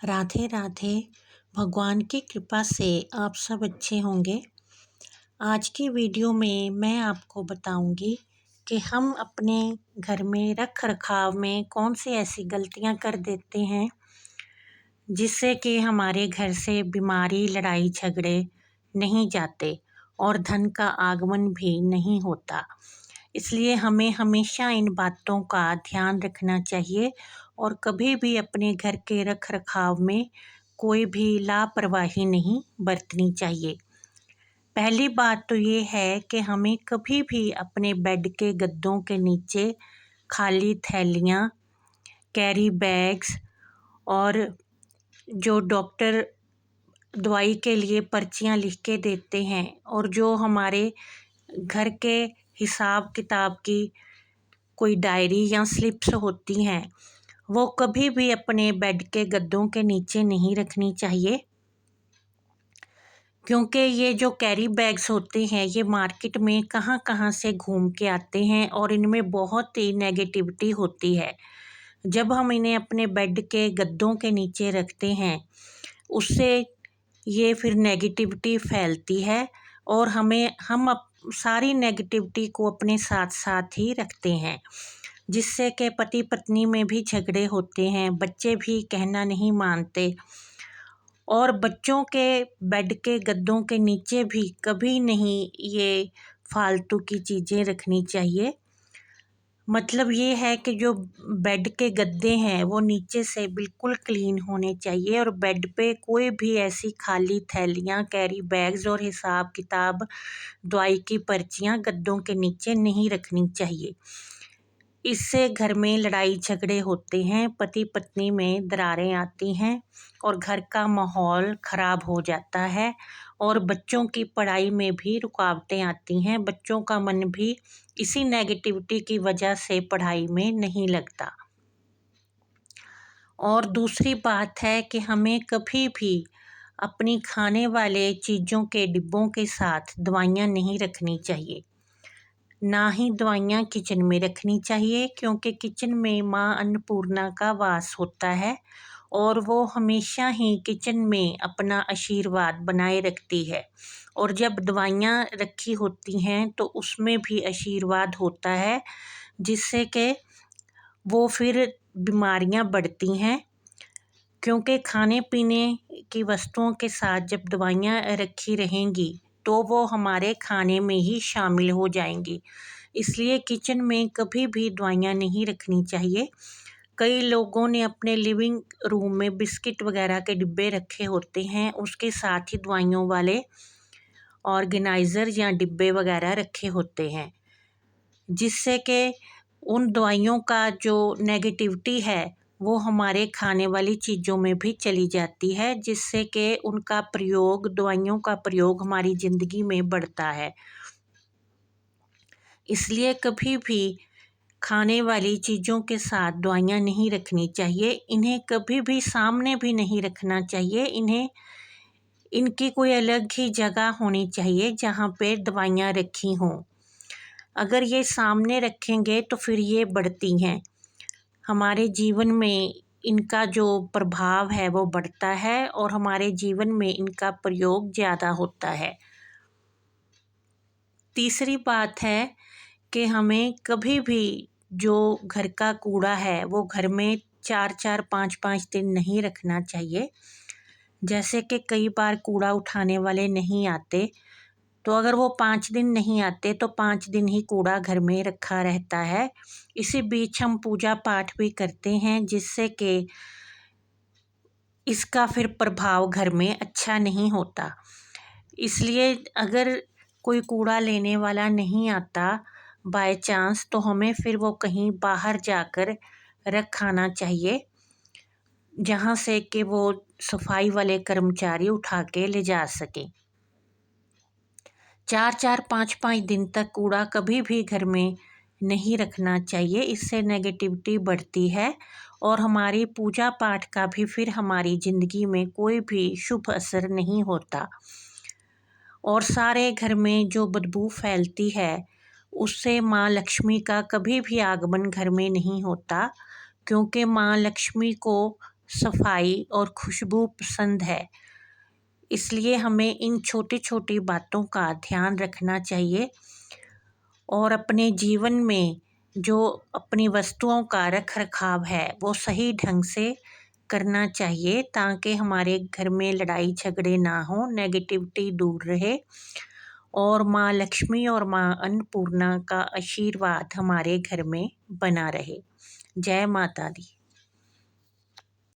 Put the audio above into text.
राधे राधे। भगवान की कृपा से आप सब अच्छे होंगे। आज की वीडियो में मैं आपको बताऊंगी कि हम अपने घर में रख रखाव में कौन सी ऐसी गलतियां कर देते हैं जिससे कि हमारे घर से बीमारी, लड़ाई झगड़े नहीं जाते और धन का आगमन भी नहीं होता। इसलिए हमें हमेशा इन बातों का ध्यान रखना चाहिए और कभी भी अपने घर के रख रखाव में कोई भी लापरवाही नहीं बरतनी चाहिए। पहली बात तो ये है कि हमें कभी भी अपने बेड के गद्दों के नीचे खाली थैलियाँ, कैरी बैग्स और जो डॉक्टर दवाई के लिए पर्चियाँ लिख के देते हैं और जो हमारे घर के हिसाब किताब की कोई डायरी या स्लिप्स होती हैं, वो कभी भी अपने बेड के गद्दों के नीचे नहीं रखनी चाहिए। क्योंकि ये जो कैरी बैग्स होते हैं ये मार्केट में कहाँ कहाँ से घूम के आते हैं और इनमें बहुत ही नेगेटिविटी होती है। जब हम इन्हें अपने बेड के गद्दों के नीचे रखते हैं उससे ये फिर नेगेटिविटी फैलती है और हम सारी नेगेटिविटी को अपने साथ साथ ही रखते हैं, जिससे कि पति पत्नी में भी झगड़े होते हैं, बच्चे भी कहना नहीं मानते और बच्चों के बेड के गद्दों के नीचे भी कभी नहीं ये फालतू की चीज़ें रखनी चाहिए। मतलब ये है कि जो बेड के गद्दे हैं वो नीचे से बिल्कुल क्लीन होने चाहिए और बेड पे कोई भी ऐसी खाली थैलियाँ, कैरी बैग्स और हिसाब किताब, दवाई की पर्चियाँ गद्दों के नीचे नहीं रखनी चाहिए। इससे घर में लड़ाई झगड़े होते हैं, पति पत्नी में दरारें आती हैं और घर का माहौल ख़राब हो जाता है और बच्चों की पढ़ाई में भी रुकावटें आती हैं। बच्चों का मन भी इसी नेगेटिविटी की वजह से पढ़ाई में नहीं लगता। और दूसरी बात है कि हमें कभी भी अपनी खाने वाले चीज़ों के डिब्बों के साथ दवाइयाँ नहीं रखनी चाहिए। ना ही दवाइयाँ किचन में रखनी चाहिए, क्योंकि किचन में माँ अन्नपूर्णा का वास होता है और वो हमेशा ही किचन में अपना आशीर्वाद बनाए रखती है। और जब दवाइयाँ रखी होती हैं तो उसमें भी आशीर्वाद होता है, जिससे कि वो फिर बीमारियाँ बढ़ती हैं। क्योंकि खाने पीने की वस्तुओं के साथ जब दवाइयाँ रखी रहेंगी तो वो हमारे खाने में ही शामिल हो जाएंगी। इसलिए किचन में कभी भी दवाइयाँ नहीं रखनी चाहिए। कई लोगों ने अपने लिविंग रूम में बिस्किट वगैरह के डिब्बे रखे होते हैं, उसके साथ ही दवाइयों वाले ऑर्गेनाइज़र या डिब्बे वगैरह रखे होते हैं, जिससे कि उन दवाइयों का जो नेगेटिविटी है वो हमारे खाने वाली चीज़ों में भी चली जाती है, जिससे कि उनका प्रयोग, दवाइयों का प्रयोग हमारी ज़िंदगी में बढ़ता है। इसलिए कभी भी खाने वाली चीज़ों के साथ दवाइयाँ नहीं रखनी चाहिए। इन्हें कभी भी सामने भी नहीं रखना चाहिए। इनकी कोई अलग ही जगह होनी चाहिए जहाँ पे दवाइयाँ रखी हों। अगर ये सामने रखेंगे तो फिर ये बढ़ती हैं। हमारे जीवन में इनका जो प्रभाव है वो बढ़ता है और हमारे जीवन में इनका प्रयोग ज़्यादा होता है। तीसरी बात है कि हमें कभी भी जो घर का कूड़ा है वो घर में 4-4, 5-5 दिन नहीं रखना चाहिए। जैसे कि कई बार कूड़ा उठाने वाले नहीं आते, तो अगर वो 5 दिन नहीं आते तो 5 दिन ही कूड़ा घर में रखा रहता है। इसी बीच हम पूजा पाठ भी करते हैं, जिससे कि इसका फिर प्रभाव घर में अच्छा नहीं होता। इसलिए अगर कोई कूड़ा लेने वाला नहीं आता बाय चांस, तो हमें फिर वो कहीं बाहर जाकर रखाना चाहिए, जहाँ से कि वो सफाई वाले कर्मचारी उठा के ले जा सकें। 4-4, 5-5 दिन तक कूड़ा कभी भी घर में नहीं रखना चाहिए। इससे नेगेटिविटी बढ़ती है और हमारी पूजा पाठ का भी फिर हमारी ज़िंदगी में कोई भी शुभ असर नहीं होता। और सारे घर में जो बदबू फैलती है उससे माँ लक्ष्मी का कभी भी आगमन घर में नहीं होता, क्योंकि माँ लक्ष्मी को सफाई और खुशबू पसंद है। इसलिए हमें इन छोटी छोटी बातों का ध्यान रखना चाहिए और अपने जीवन में जो अपनी वस्तुओं का रख रखाव है वो सही ढंग से करना चाहिए, ताकि हमारे घर में लड़ाई झगड़े ना हो, नेगेटिविटी दूर रहे और माँ लक्ष्मी और माँ अन्नपूर्णा का आशीर्वाद हमारे घर में बना रहे। जय माता दी।